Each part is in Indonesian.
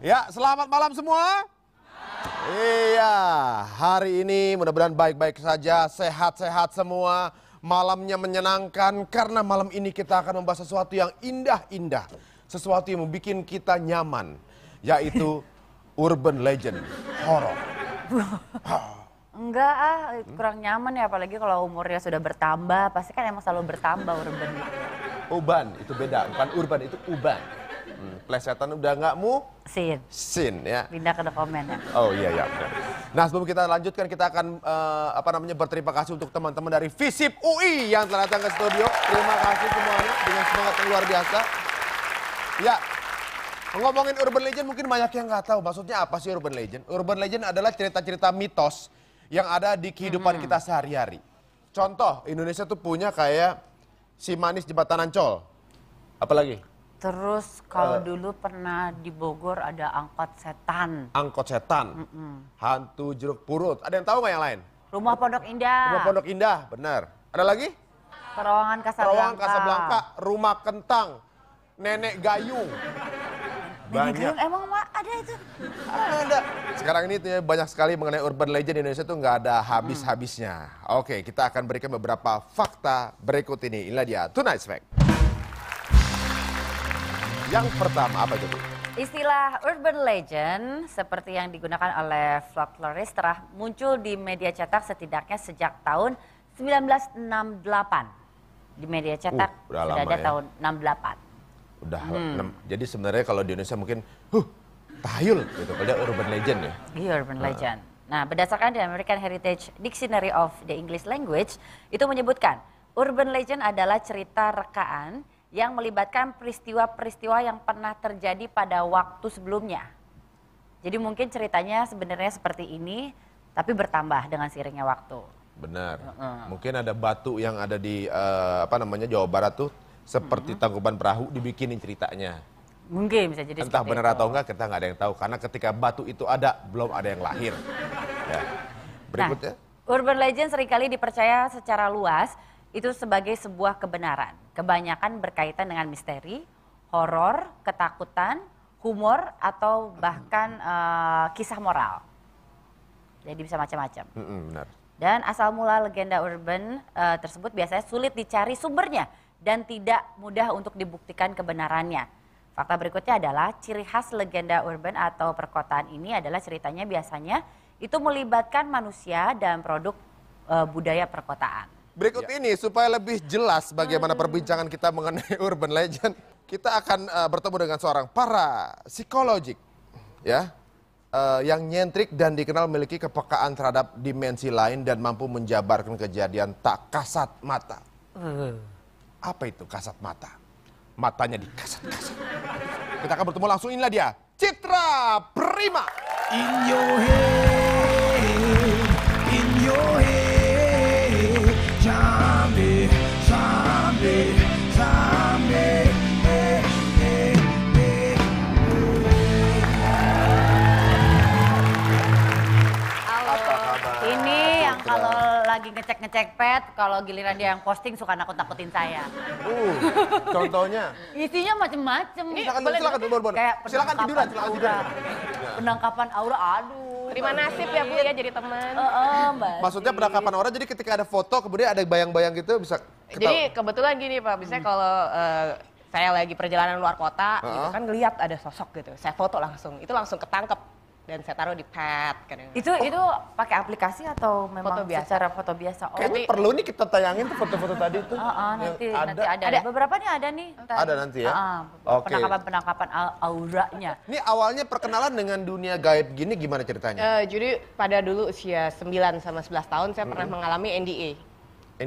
Ya, selamat malam semua. Iya, hari ini mudah-mudahan baik-baik saja, sehat-sehat semua. Malamnya menyenangkan karena malam ini kita akan membahas sesuatu yang indah-indah. Sesuatu yang membuat kita nyaman, yaitu urban legend, horor. Enggak kurang nyaman ya, apalagi kalau umurnya sudah bertambah, pasti kan emang selalu bertambah urban itu. Uban, itu beda, bukan urban, itu uban. Plesetan udah nggak sin ya. Pindah ke komen ya. Oh iya ya. Nah, sebelum kita lanjutkan, kita akan berterima kasih untuk teman-teman dari FISIP UI yang telah datang ke studio. Terima kasih semuanya dengan semangat yang luar biasa. Ya, ngomongin urban legend mungkin banyak yang nggak tahu maksudnya apa sih urban legend. Urban legend adalah cerita-cerita mitos yang ada di kehidupan kita sehari-hari. Contoh, Indonesia tuh punya kayak si manis jembatan Ancol. Apalagi? Terus kalau dulu pernah di Bogor ada angkot setan. Angkot setan, hantu jeruk purut. Ada yang tahu nggak yang lain? Rumah Pondok Indah. Rumah Pondok Indah, benar. Ada lagi? Terowongan Kasablanka. Terowongan Kasablanka, rumah kentang, nenek gayung. Nenek gayung emang ada itu? Ada. Sekarang ini tuh banyak sekali mengenai urban legend di Indonesia tuh nggak ada habis-habisnya. Oke, kita akan berikan beberapa fakta berikut ini. Inilah dia, Tonight's Fact. Yang pertama apa itu? Istilah urban legend seperti yang digunakan oleh folklorist telah muncul di media cetak setidaknya sejak tahun 1968. Di media cetak udah sudah lama ada ya. tahun 68. Udah, jadi sebenarnya kalau di Indonesia mungkin, tahayul gitu, kalau urban legend ya. Iya, urban legend. Nah, berdasarkan the American Heritage Dictionary of the English Language, itu menyebutkan urban legend adalah cerita rekaan yang melibatkan peristiwa-peristiwa yang pernah terjadi pada waktu sebelumnya. Jadi mungkin ceritanya sebenarnya seperti ini, tapi bertambah dengan seiringnya waktu. Benar. Mungkin ada batu yang ada di Jawa Barat tuh seperti Tangkuban Perahu dibikinin ceritanya. Mungkin bisa jadi entah benar itu. atau enggak kita nggak ada yang tahu karena ketika batu itu ada belum ada yang lahir. Ya. Berikutnya. Nah, urban legend seringkali dipercaya secara luas itu sebagai sebuah kebenaran. Kebanyakan berkaitan dengan misteri, horor, ketakutan, humor atau bahkan kisah moral. Jadi bisa macam-macam. Benar. Dan asal mula legenda urban tersebut biasanya sulit dicari sumbernya dan tidak mudah untuk dibuktikan kebenarannya. Fakta berikutnya adalah ciri khas legenda urban atau perkotaan ini adalah ceritanya biasanya itu melibatkan manusia dan produk budaya perkotaan. Berikut ini supaya lebih jelas bagaimana perbincangan kita mengenai urban legend, kita akan bertemu dengan seorang para psikologik ya. Yang nyentrik dan dikenal memiliki kepekaan terhadap dimensi lain dan mampu menjabarkan kejadian tak kasat mata. Apa itu kasat mata? Matanya dikasat-kasat. Kita akan bertemu langsung, inilah dia, Citra Prima. In your head, in your head, zombie, zombie, zombie. Ini yang kalau lagi ngecek pet, kalau giliran dia yang posting suka nakut-nakutin saya. Contohnya? Isinya macem-macem. Silakan tiduran. Penangkapan aura, aduh. Terima nasib ya Bu ya jadi teman. Maksudnya penangkapan orang, jadi ketika ada foto kemudian ada bayang-bayang gitu bisa ketahui. Jadi kebetulan gini Pak, misalnya kalau saya lagi perjalanan luar kota gitu kan ngeliat ada sosok gitu, saya foto langsung, itu langsung ketangkep. Dan saya taruh di pet. Itu pakai aplikasi atau memang foto biasa. Secara foto biasa? Kayaknya perlu nih kita tayangin tuh foto-foto tadi tuh. Nanti ada. Beberapa nih ada nih. Ada nanti ya? Oke. Penangkapan auranya. Ini awalnya perkenalan dengan dunia gaib gini gimana ceritanya? Jadi pada dulu usia 9 sama 11 tahun saya pernah mengalami NDA.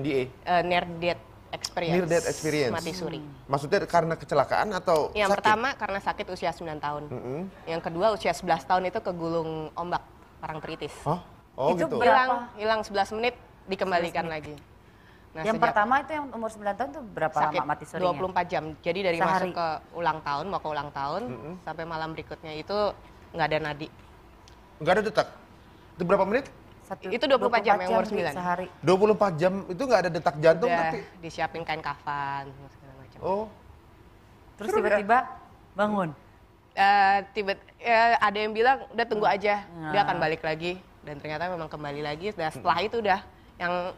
NDA? Near Death Experience. Near Death Experience. Mati suri. Maksudnya karena kecelakaan atau Yang sakit? pertama karena sakit usia 9 tahun. Yang kedua usia 11 tahun itu kegulung ombak parangtritis. Oh Itu gitu. Hilang 11 menit dikembalikan lagi. Nah, yang pertama itu yang umur 9 tahun itu berapa sakit lama mati surinya? 24 jam. Jadi dari Sehari. masuk ke ulang tahun, mau ke ulang tahun, sampai malam berikutnya itu nggak ada nadi. Nggak ada detak? Itu berapa menit? Itu 24 jam yang umur 9. Sehari. 24 jam itu nggak ada detak jantung Udah tapi? disiapin kain kafan, segala macam. Oh. Terus tiba-tiba bangun. Ada yang bilang udah tunggu aja, dia akan balik lagi, dan ternyata memang kembali lagi. Dan setelah itu udah yang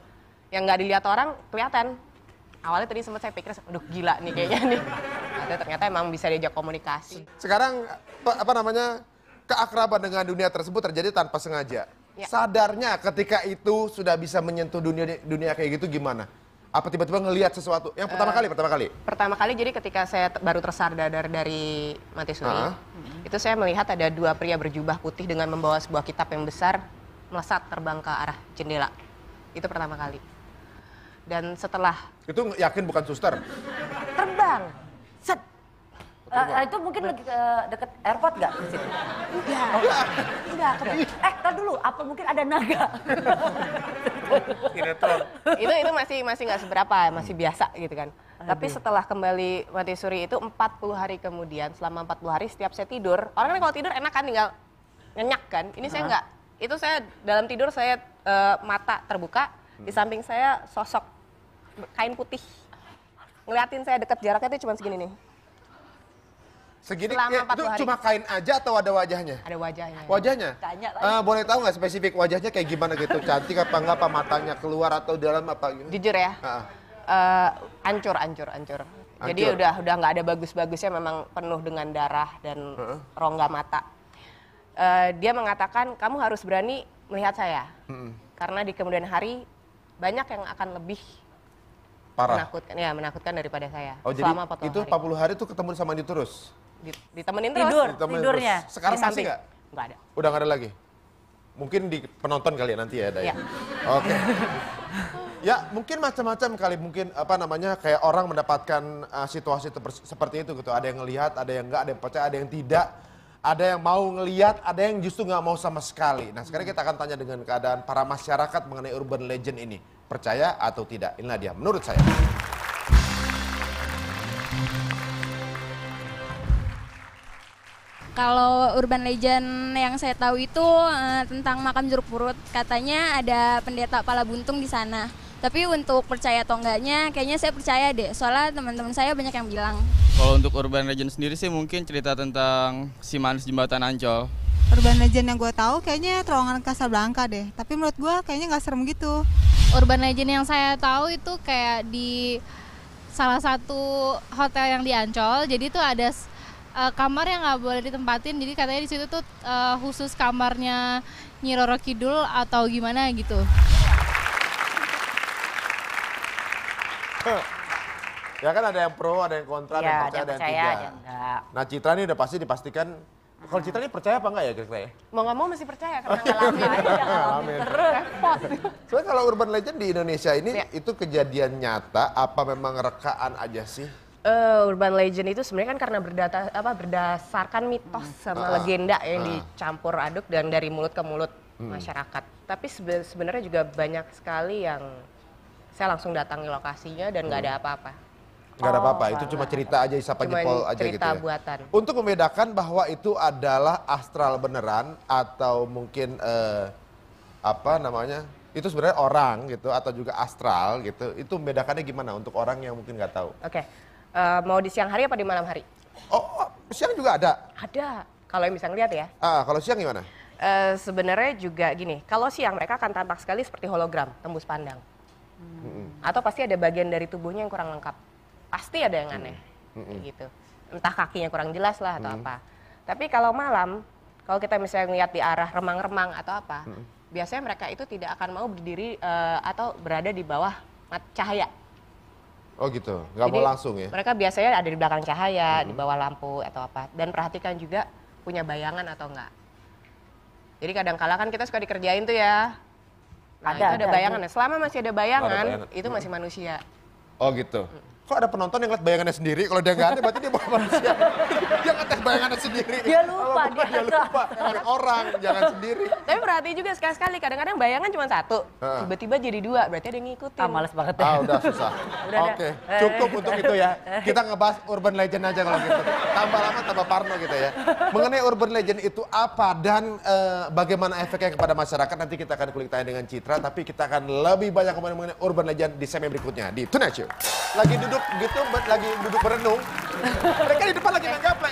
nggak dilihat orang kelihatan. Awalnya tadi sempat saya pikir, aduh gila nih kayaknya nih. Nah, ternyata emang bisa diajak komunikasi. Sekarang apa namanya keakraban dengan dunia tersebut terjadi tanpa sengaja. Ya. Sadarnya ketika itu sudah bisa menyentuh dunia kayak gitu gimana? Apa tiba-tiba ngelihat sesuatu? Yang pertama kali? Pertama kali jadi ketika saya baru tersadar dari mati suri, itu saya melihat ada dua pria berjubah putih dengan membawa sebuah kitab yang besar melesat terbang ke arah jendela. Itu pertama kali. Dan setelah Itu yakin bukan suster? terbang, set. Itu mungkin lagi deket airport nggak di situ? Enggak. Tar dulu, apa mungkin ada naga? itu masih nggak seberapa, masih biasa gitu kan. Tapi setelah kembali mati suri itu 40 hari kemudian, selama 40 hari setiap saya tidur, orang kan kalau tidur enak kan tinggal nyenyak kan. Ini saya nggak. Itu saya dalam tidur saya mata terbuka, di samping saya sosok kain putih. Ngeliatin saya deket, jaraknya itu cuma segini nih. Segini Selama 40 itu hari. cuma kain aja atau ada wajahnya? Ada wajahnya. Wajahnya? Tanya lagi. Boleh tahu nggak spesifik wajahnya kayak gimana gitu? Cantik apa enggak? Apa matanya keluar atau dalam apa gitu? Jujur ya, ancur. Jadi udah nggak ada bagus-bagusnya, memang penuh dengan darah dan rongga mata. Dia mengatakan kamu harus berani melihat saya, karena di kemudian hari banyak yang akan lebih Parah. menakutkan daripada saya. Oh jadi Selama 40 itu hari. 40 hari tuh ketemu sama dia terus? Ditemenin terus. Ditemenin Tidurnya. terus. Sekarang Di masih samping. nggak? Nggak ada. Udah nggak ada lagi? Mungkin di penonton kali ya nanti ya, Daya? Iya. Oke. Ya mungkin macam-macam kali, mungkin apa namanya kayak orang mendapatkan situasi seperti itu gitu. Ada yang ngelihat, ada yang nggak, ada yang percaya, ada yang tidak. Ada yang mau ngelihat, ada yang justru nggak mau sama sekali. Nah sekarang kita akan tanya dengan keadaan para masyarakat mengenai urban legend ini. Percaya atau tidak? Inilah dia menurut saya. Kalau urban legend yang saya tahu itu tentang makam jeruk purut. Katanya ada pendeta pala buntung di sana. Tapi untuk percaya atau enggaknya, kayaknya saya percaya deh. Soalnya teman-teman saya banyak yang bilang. Kalau untuk urban legend sendiri sih mungkin cerita tentang si manis jembatan Ancol. Urban legend yang gue tahu kayaknya terowongan Casablanca deh. Tapi menurut gue kayaknya nggak serem gitu. Urban legend yang saya tahu itu kayak di salah satu hotel yang di Ancol. Jadi tuh ada kamar yang nggak boleh ditempatin. Jadi katanya di situ tuh khusus kamarnya Nyi Roro Kidul atau gimana gitu. Ya kan ada yang pro, ada yang kontra, Ya, ada yang percaya, ada yang ada tidak. yang enggak. Nah Citra ini udah pasti dipastikan. Kalau Citra ini percaya apa enggak ya kira-kira ya? Mau nggak mau masih percaya karena ngalamin aja. Amin. Repot. Soalnya kalau urban legend di Indonesia ini Ya. itu kejadian nyata apa memang rekaan aja sih? Urban legend itu sebenarnya kan karena berdasarkan mitos sama legenda yang dicampur aduk dan dari mulut ke mulut masyarakat. Tapi sebenarnya juga banyak sekali yang saya langsung datangi lokasinya dan nggak ada apa-apa. Nggak ada apa-apa, itu cuma cerita aja, isapan Cuman jempol aja cerita gitu ya. buatan. Untuk membedakan bahwa itu adalah astral beneran atau mungkin apa namanya? Itu sebenarnya orang gitu atau juga astral gitu. Itu membedakannya gimana untuk orang yang mungkin nggak tahu? Oke. Mau di siang hari apa di malam hari? Oh, siang juga ada? Ada. Kalau yang bisa ngeliat ya. Kalau siang gimana? Sebenarnya juga gini, kalau siang mereka akan tampak sekali seperti hologram, tembus pandang. Atau pasti ada bagian dari tubuhnya yang kurang lengkap. Pasti ada yang aneh, kayak gitu. Entah kakinya kurang jelas lah atau apa. Tapi kalau malam, kalau kita misalnya ngeliat di arah remang-remang atau apa, biasanya mereka itu tidak akan mau berdiri atau berada di bawah cahaya. Oh gitu, nggak mau Jadi, langsung ya? Mereka biasanya ada di belakang cahaya, di bawah lampu atau apa. Dan perhatikan juga punya bayangan atau enggak. Jadi kadang-kala kan kita suka dikerjain tuh ya. Nah, itu ada bayangan. Selama masih ada bayangan, itu masih manusia. Oh gitu. Kok ada penonton yang ngeliat bayangannya sendiri? Kalau dia nggak ada berarti dia bukan manusia. Dia ngetes bayangannya sendiri. Dia lupa, Kalau bukan, dia lupa. Ngeliat orang, jangan sendiri. Tapi perhatiin juga sekali-sekali, kadang-kadang bayangan cuma satu, tiba-tiba jadi dua, berarti ada yang ngikutin. Males banget ya. Udah susah. Udah dah. Oke, cukup untuk itu ya. Kita ngebahas urban legend aja kalau gitu. Tambah lama tambah parno gitu ya. Mengenai urban legend itu apa dan bagaimana efeknya kepada masyarakat, nanti kita akan kulik tanya dengan Citra. Tapi kita akan lebih banyak ngomongin mengenai urban legend di segmen berikutnya di Tonight Show. Lagi duduk gitu, lagi duduk berenung. Mereka di depan lagi main gaple.